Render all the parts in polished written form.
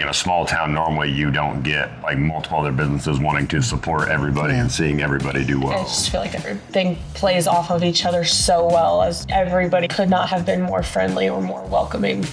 in a small town, normally you don't get like multiple other businesses wanting to support everybody and seeing everybody do well. I just feel like everything plays off of each other so well, as everybody could not have been more friendly or more welcoming.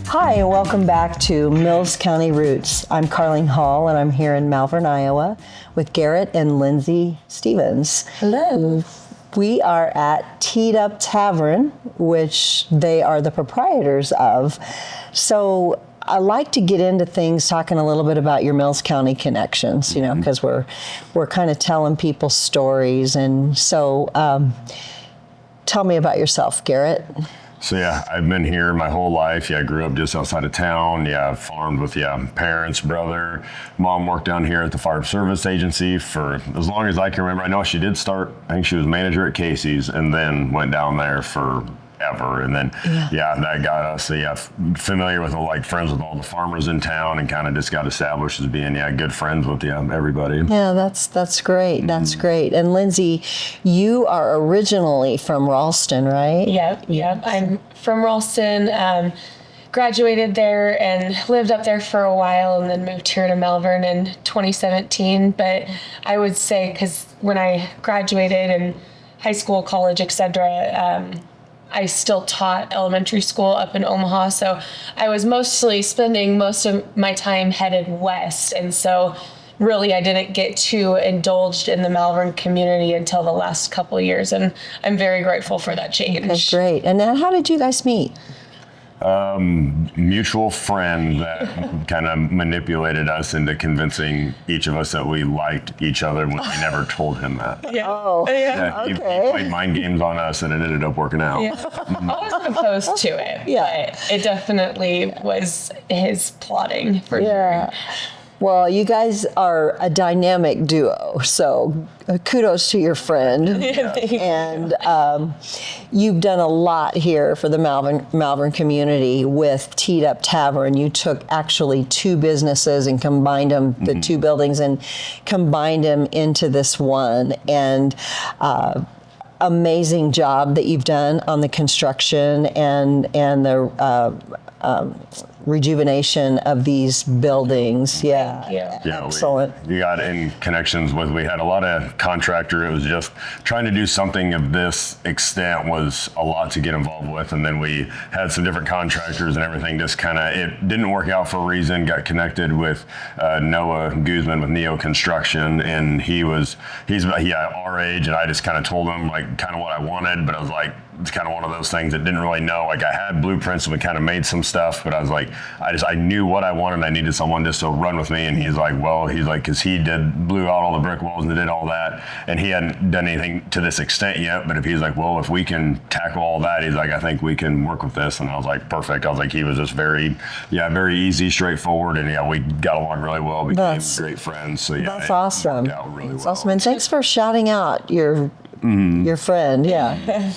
Hi, and welcome back to Mills County Roots. I'm Carlene Hall, and I'm here in Malvern, Iowa, with Garrett and Lindsay Stevens. Hello. We are at Teed Up Tavern, which they are the proprietors of. So I like to get into things talking a little bit about your Mills County connections, you know, because we're kind of telling people stories. And so tell me about yourself, Garrett. So yeah, I've been here my whole life. Yeah, I grew up just outside of town. Yeah, I farmed with parents, brother. Mom worked down here at the fire service agency for as long as I can remember. I know she did start, I think she was manager at Casey's and then went down there forever. And then, that got us familiar with, like, friends with all the farmers in town and kind of just got established as being, good friends with everybody. Yeah, that's great. That's great. And Lindsay, you are originally from Ralston, right? Yep. I'm from Ralston, graduated there and lived up there for a while and then moved here to Malvern in 2017. But I would say, because when I graduated in high school, college, etc., I still taught elementary school up in Omaha, so I was mostly spending most of my time headed west, and so really I didn't get too indulged in the Malvern community until the last couple of years, and I'm very grateful for that change. That's great. And then how did you guys meet? Mutual friend that kind of manipulated us into convincing each of us that we liked each other when we never told him that. Okay. He played mind games on us and it ended up working out. Yeah. I wasn't opposed to it, but it definitely was his plotting for sure. Well, you guys are a dynamic duo, so kudos to your friend. And you've done a lot here for the Malvern community with Teed Up Tavern. You took actually two businesses and combined them, the two buildings, and combined them into this one. And amazing job that you've done on the construction and the rejuvenation of these buildings. Excellent. We got in connections with, we had a lot of contractor. It was just trying to do something of this extent was a lot to get involved with. And then we had some different contractors and everything just kind of, it didn't work out for a reason. Got connected with Noah Guzman with Neo Construction, and he's our age, and I just kind of told him like kind of what I wanted, but I was like, it's kind of one of those things that didn't really know. Like I had blueprints and we kind of made some stuff, but I was like, I knew what I wanted. I needed someone just to run with me. And he's like, cause he blew out all the brick walls and did all that. And he hadn't done anything to this extent yet. But he's like, well, if we can tackle all that, he's like, I think we can work with this. And I was like, perfect. I was like, he was just very easy, straightforward. And we got along really well. Became great friends. So that's awesome. Worked out really well. Awesome. And thanks for shouting out your friend. Yeah.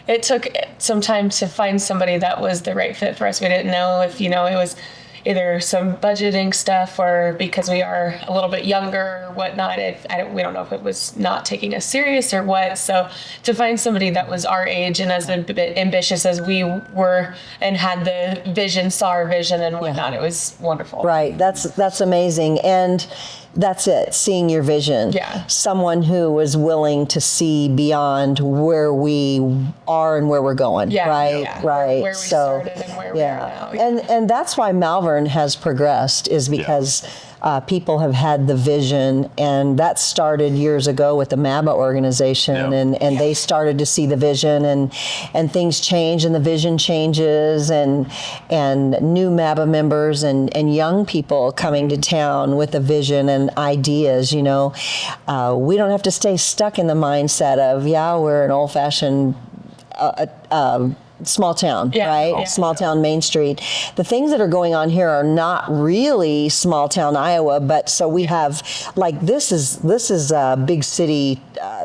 It took some time to find somebody that was the right fit for us. We didn't know if, it was either some budgeting stuff or because we are a little bit younger or whatnot. We don't know if it was not taking us serious or what. So to find somebody that was our age and as ambitious as we were and had the vision, saw our vision and whatnot, it was wonderful. Right. That's amazing. And that's it, seeing your vision. Yeah. Someone who was willing to see beyond where we are and where we're going. Right. Yeah. Right. Where we started and where we are now. Yeah. And that's why Malvern has progressed, is because people have had the vision, and that started years ago with the MABA organization, and they started to see the vision, and things change, and the vision changes, and new MABA members and young people coming to town with a vision and ideas. We don't have to stay stuck in the mindset of we're an old-fashioned small town, right? Yeah. Small town Main Street. The things that are going on here are not really small town Iowa, but so we have, like, this is a big city,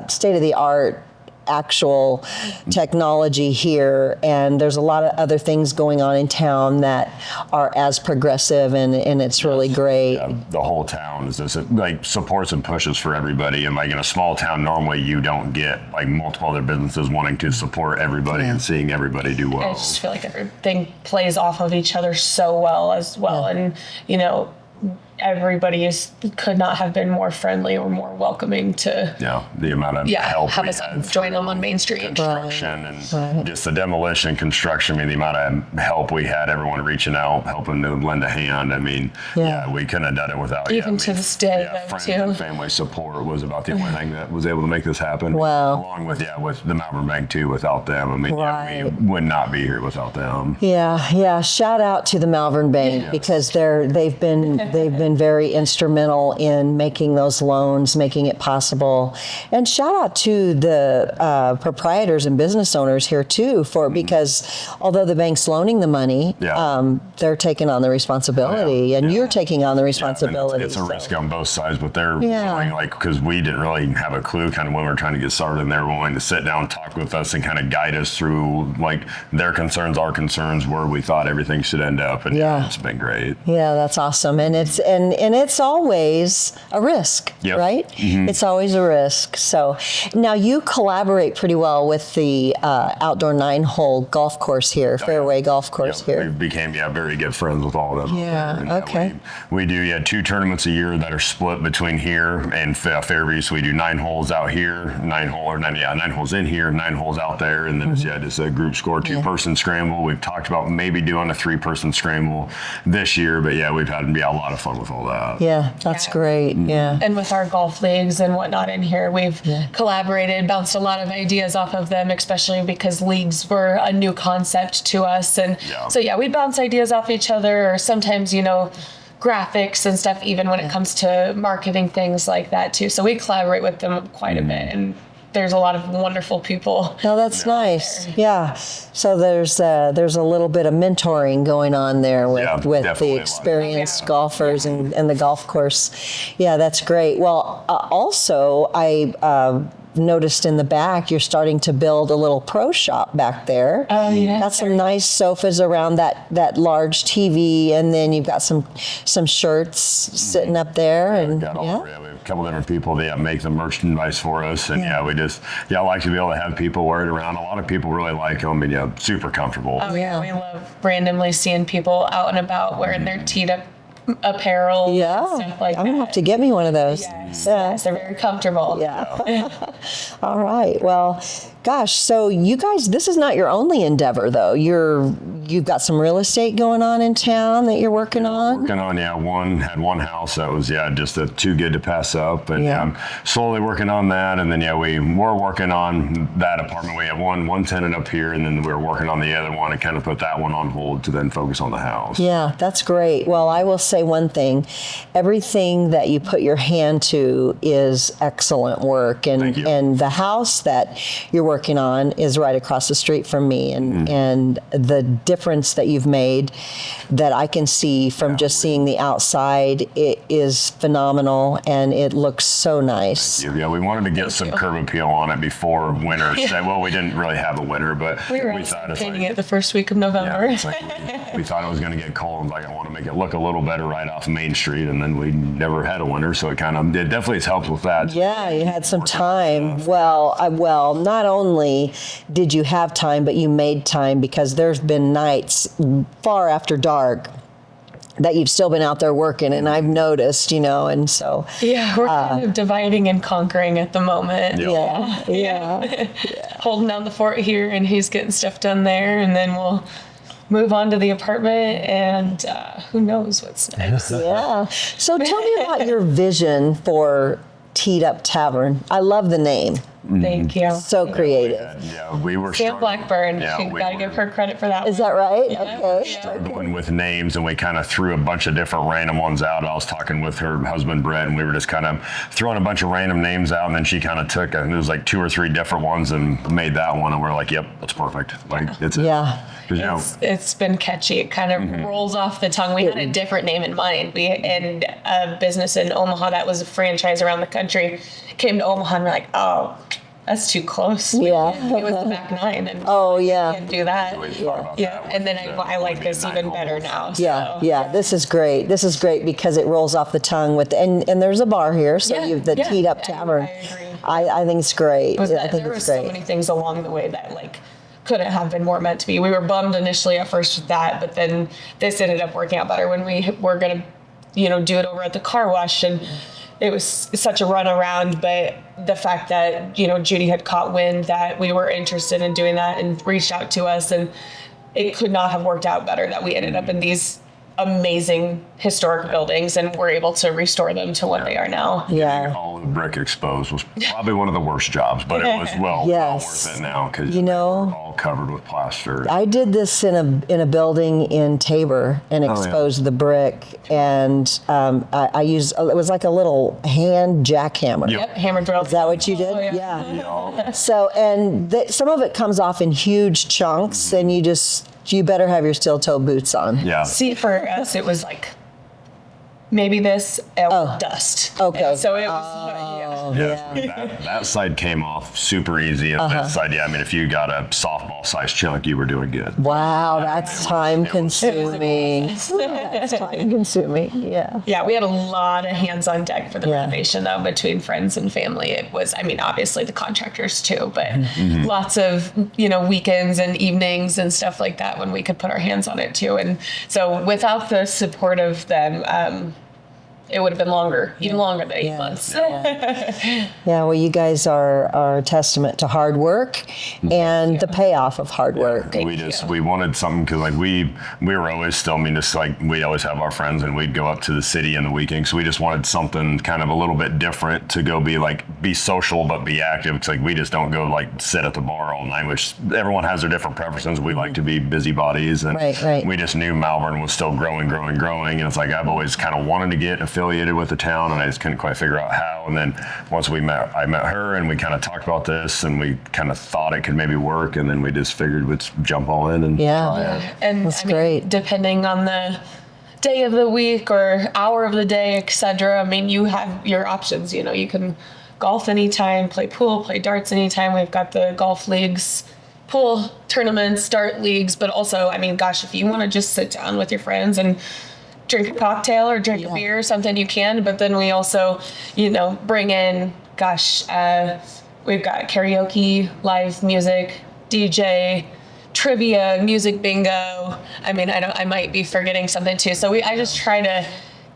state of the art actual technology here. And there's a lot of other things going on in town that are as progressive, and it's really great. Yeah, the whole town is just like supports and pushes for everybody. And like in a small town, normally you don't get like multiple other businesses wanting to support everybody and seeing everybody do well. I just feel like everything plays off of each other so well as well. And, you know, everybody could not have been more friendly or more welcoming to The amount of help have we us had join them on Main Street. construction and just the demolition construction. I mean, the amount of help we had, everyone reaching out, helping to lend a hand. I mean, we couldn't have done it without even to this day, friends too. and family support was about the only thing that was able to make this happen. Wow. Along with with the Malvern Bank too. Without them, I mean, we would not be here without them. Yeah. Shout out to the Malvern Bank because they've been very instrumental in making those loans, making it possible. And shout out to the proprietors and business owners here too, because although the bank's loaning the money, they're taking on the responsibility, and you're taking on the responsibility. It's a risk on both sides, but they're willing, like, because we didn't really have a clue kind of when we were trying to get started, and they're willing to sit down, talk with us, and kind of guide us through like their concerns, our concerns, where we thought everything should end up. And it's been great. Yeah, that's awesome. And it's always a risk, right? Mm-hmm. It's always a risk. So now you collaborate pretty well with the outdoor 9-hole golf course here, fairway golf course here. We became very good friends with all of them. Yeah, okay. We do 2 tournaments a year that are split between here and Fairview. So we do 9 holes out here, 9 holes in here, 9 holes out there, and then it's just a group score 2-person scramble. We've talked about maybe doing a 3-person scramble this year, but we've had a lot of fun with all that. Yeah, that's great. Yeah. And with our golf leagues and whatnot in here, we've collaborated, bounced a lot of ideas off of them, especially because leagues were a new concept to us. And so we bounce ideas off each other, or sometimes, graphics and stuff, even when it comes to marketing, things like that too. So we collaborate with them quite a bit, and there's a lot of wonderful people. Oh, that's nice. Yeah. So there's a little bit of mentoring going on there with the experienced golfers and the golf course. Yeah, that's great. Well, also I noticed in the back you're starting to build a little pro shop back there. Oh yeah. Got some nice sofas around that large TV, and then you've got some shirts sitting up there, and we have a couple different people that make the merchandise for us, and we just I like to be able to have people wear it around. A lot of people really like them, and super comfortable. Oh yeah, we love randomly seeing people out and about wearing their Teed Up apparel. And stuff like I'm gonna have to get me one of those. Yes, they're very comfortable. Yeah. All right. Well, gosh, so you guys, this is not your only endeavor, though. You've got some real estate going on in town that you're working on. One house that was just too good to pass up, and I'm slowly working on that. And then we were working on that apartment. We have one tenant up here, and then we're working on the other one and kind of put that one on hold to then focus on the house. Yeah, that's great. Well, I will say one thing: everything that you put your hand to is excellent work, and the house that you're working on is right across the street from me, and the difference that you've made that I can see from just seeing the outside, it is phenomenal, and it looks so nice. Yeah, we wanted to get some curb appeal on it before winter. Well, we didn't really have a winter, but we thought painting it the first week of November. We thought it was going to get cold. I want to make it look a little better right off Main Street, and then we never had a winter, so it definitely has helped with that. Yeah, you had some time. Well, not only did you have time, but you made time, because there's been nights far after dark that you've still been out there working, and I've noticed, and so. Yeah, we're kind of dividing and conquering at the moment. Yeah. Holding down the fort here, and he's getting stuff done there, and then we'll move on to the apartment, and who knows what's next. Yeah. So tell me about your vision for Teed Up Tavern. I love the name. Thank you. So creative. We were Sam Blackburn. You gotta give her credit for that. Is that right? Yeah. Okay. Struggling with names, and we kind of threw a bunch of different random ones out. I was talking with her husband Brett, and we were just kind of throwing a bunch of random names out, and then she kind of took it was like 2 or 3 different ones and made that one, and we're like, yep, that's perfect. It's it's been catchy. It kind of rolls off the tongue. We had a different name in mind. We had a business in Omaha that was a franchise around the country. Came to Omaha, and we're like, oh, that's too close. Yeah. It was the back nine, and Oh, yeah. can't do that. We thought about Yeah, that and then with I like this nine even better holes. now. Yeah, so. yeah. This is great. This is great because it rolls off the tongue with, and there's a bar here, so Yeah, the yeah, Teed Up I Tavern. agree. I think it's great. Was I that, think there it's were great. so many things along the way that like couldn't have been more meant to be. We were bummed initially at first with that, but then this ended up working out better when we were gonna, do it over at the car wash, and it was such a runaround. But the fact that Judy had caught wind that we were interested in doing that and reached out to us, and it could not have worked out better that we ended up in these amazing historic buildings and we're able to restore them to what they are now. Yeah. All of the brick exposed was probably one of the worst jobs, but it was well Yes. worth it now because You know, all covered with plaster. I did this in a building in Tabor and exposed the brick, and I used, it was like a little hand jackhammer. Yep. Yep, hammer drill. Is that what you did? Oh, yeah. Yeah. So, and some of it comes off in huge chunks, and you better have your steel toe boots on. Yeah. See, for us, it was like maybe this dust. Okay. And so it was, Yeah, that side came off super easy. And that side, I mean, if you got a softball sized chunk, you were doing good. Wow, that's time consuming. That's time consuming. Yeah. Yeah, we had a lot of hands on deck for the Yeah. renovation, though, between friends and family. It was, I mean, obviously the contractors too, but Mm-hmm. lots of, weekends and evenings and stuff like that when we could put our hands on it too. And so without the support of them, it would have been longer, even longer than 8 months. Yeah, well, you guys are a testament to hard work and the payoff of hard work. We wanted something because like we were always still, I mean, just like we always have our friends and we'd go up to the city in the weekend. So we just wanted something kind of a little bit different to go be social, but be active. It's like we just don't go like sit at the bar all night, which everyone has their different preferences. We like to be busybodies, and Right. we just knew Malvern was still growing. And it's like I've always kind of wanted to get affiliated with the town, and I just couldn't quite figure out how. And then once I met her, and we kind of talked about this, and we kind of thought it could maybe work, and then we just figured we'd jump all in and try it. And That's I mean, great. depending on the day of the week or hour of the day, etc. I mean, you have your options. You can golf anytime, play pool, play darts anytime. We've got the golf leagues, pool tournaments, dart leagues, but also, I mean, gosh, if you want to just sit down with your friends and drink a cocktail or drink a beer or something, you can. But then we also, bring in, we've got karaoke, live music, DJ, trivia, music bingo. I mean, I might be forgetting something too. So I just try to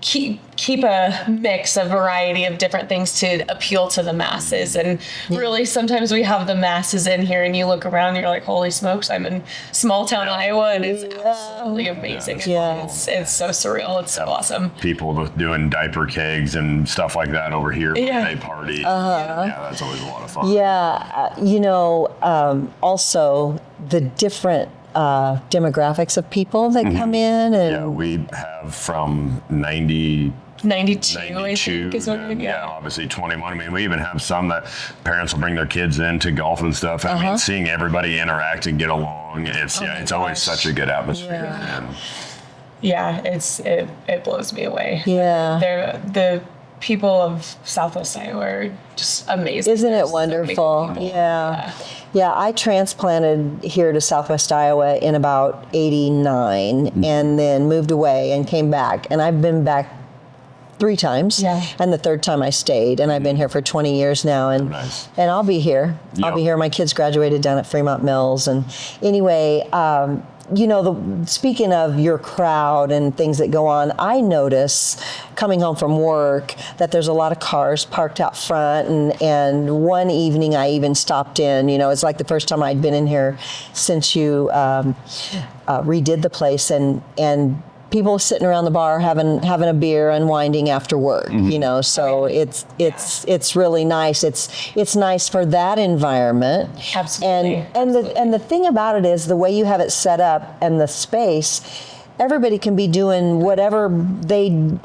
keep a mix, a variety of different things to appeal to the masses. And really, sometimes we have the masses in here, and you look around, and you're like, holy smokes, I'm in small town Iowa, and it's absolutely amazing. Yeah. It's so surreal. It's so awesome. People doing diaper kegs and stuff like that over here when Yeah. they party. Yeah, that's always a lot of fun. Yeah, also the different demographics of people that come in, and Yeah, we have from 92, 92, I think is what and, we got. obviously 21. I mean, we even have some that parents will bring their kids in to golf and stuff. I mean, seeing everybody interact and get along, it's always such a good atmosphere. And Yeah, it blows me away. Yeah. The people of Southwest Iowa are just amazing. isn't They're it so wonderful? amazing people. Yeah, I transplanted here to Southwest Iowa in about '89, and then moved away and came back, and I've been back 3 times. Yeah. And the 3rd time I stayed, and I've been here for 20 years now, and Nice. and I'll be here. I'll Yep. be here. My kids graduated down at Fremont Mills, and anyway, speaking of your crowd and things that go on, I notice coming home from work that there's a lot of cars parked out front, and one evening I even stopped in. It's like the first time I'd been in here since you redid the place, and people sitting around the bar having a beer, unwinding after work. So it's really nice. It's nice for that environment. Absolutely. And the thing about it is the way you have it set up and the space. everybody can be doing whatever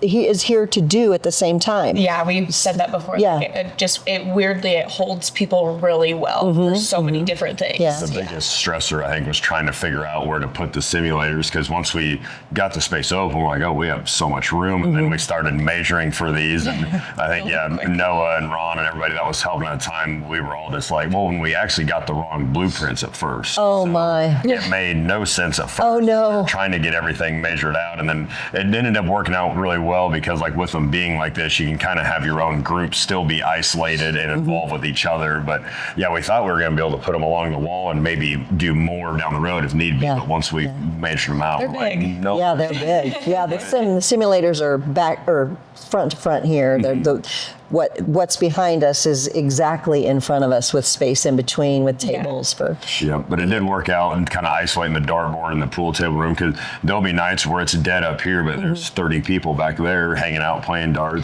he is here to do at the same time. Yeah, we've said that before. Yeah. Like, it holds people really well for so many different things. Yeah. The biggest stressor, I think, was trying to figure out where to put the simulators, because once we got the space open, we're like, oh, we have so much room. And then we started measuring for these. And I think, Noah and Ron and everybody that was helping at the time, we were all just like, well, when we actually got the wrong blueprints at first. Oh, my. It made no sense at first. Oh, no. Trying to get everything measured out. And then it ended up working out really well, because like with them being like this, you can kind of have your own group still be isolated and involved with each other. But yeah, we thought we were going to be able to put them along the wall and maybe do more down the road if need be. Yeah. But once we measured them out, They're we're like, big. nope. Yeah, they're big. Yeah, the simulators are back or front to front here. They're what's behind us is exactly in front of us, with space in between, with tables for. Yeah, but it did work out, and kind of isolating the dartboard in the pool table room, because there'll be nights where it's dead up here, but there's 30 people back there hanging out playing darts.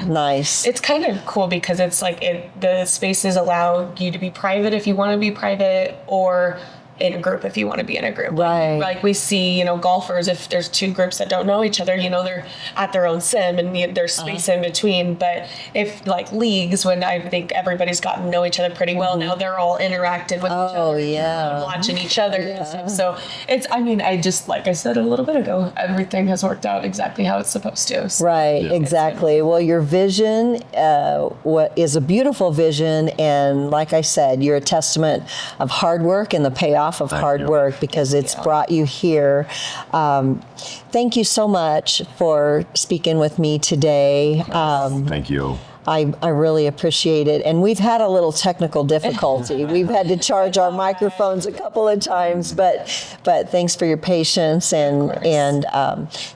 Nice. It's kind of cool because it's like the spaces allow you to be private if you want to be private, or in a group if you want to be in a group. Right. Like we see, golfers, if there's two groups that don't know each other, they're at their own sim and there's space in between. But if like leagues, when I think everybody's gotten to know each other pretty well, now they're all interacting with each other. Oh, yeah. Watching each other and stuff. So I just, like I said a little bit ago, everything has worked out exactly how it's supposed to. So. Right, exactly. Well, your vision is a beautiful vision, and like I said, you're a testament of hard work and the payoff of hard work, because it's brought you here. Thank you so much for speaking with me today. Thank you. I really appreciate it. And we've had a little technical difficulty. We've had to charge our microphones a couple of times, but thanks for your patience, and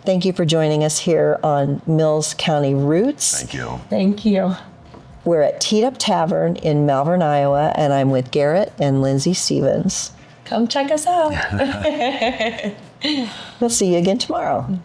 thank you for joining us here on Mills County Roots. Thank you. Thank you. We're at Teed Up Tavern in Malvern, Iowa, and I'm with Garrett and Lindsay Stevens. Come check us out. We'll see you again tomorrow.